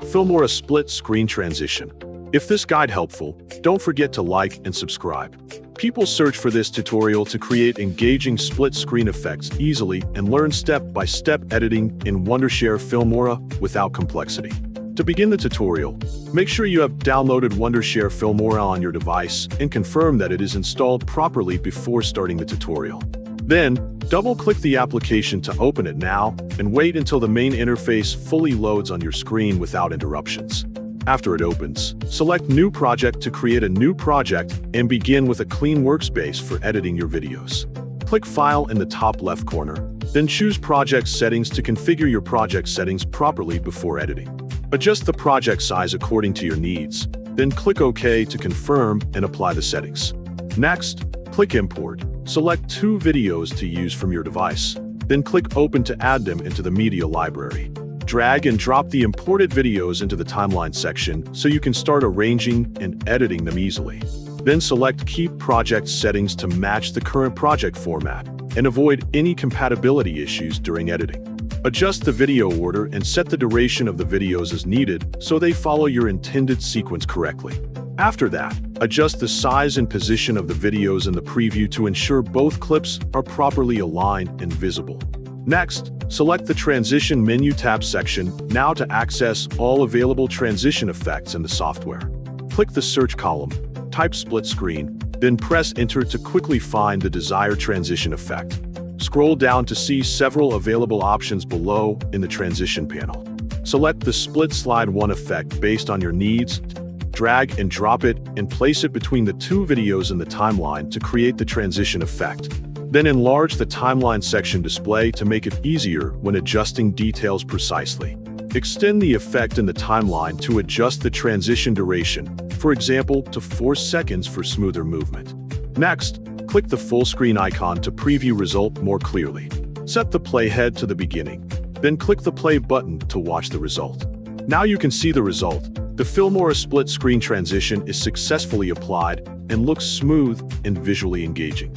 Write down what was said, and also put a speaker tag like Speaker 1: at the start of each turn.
Speaker 1: Filmora split screen transition. If this guide helpful, don't forget to like and subscribe. People search for this tutorial to create engaging split screen effects easily and learn step-by-step editing in Wondershare Filmora without complexity. To begin the tutorial, make sure you have downloaded Wondershare Filmora on your device and confirm that it is installed properly before starting the tutorial. Then, double-click the application to open it now and wait until the main interface fully loads on your screen without interruptions. After it opens, select New Project to create a new project and begin with a clean workspace for editing your videos. Click File in the top left corner, then choose Project Settings to configure your project settings properly before editing. Adjust the project size according to your needs, then click OK to confirm and apply the settings. Next, click Import. Select 2 videos to use from your device, then click Open to add them into the media library. Drag and drop the imported videos into the timeline section so you can start arranging and editing them easily. Then select Keep Project Settings to match the current project format and avoid any compatibility issues during editing. Adjust the video order and set the duration of the videos as needed so they follow your intended sequence correctly. After that, adjust the size and position of the videos in the preview to ensure both clips are properly aligned and visible. Next, select the Transition Menu tab section now to access all available transition effects in the software. Click the search column, type split screen, then press Enter to quickly find the desired transition effect. Scroll down to see several available options below in the transition panel. Select the Split Slide 1 effect based on your needs, drag and drop it and place it between the 2 videos in the timeline to create the transition effect. Then enlarge the timeline section display to make it easier when adjusting details precisely. Extend the effect in the timeline to adjust the transition duration, for example, to 4 seconds for smoother movement. Next, click the full screen icon to preview result more clearly. Set the playhead to the beginning, then click the play button to watch the result. Now you can see the result. The Filmora split screen transition is successfully applied and looks smooth and visually engaging.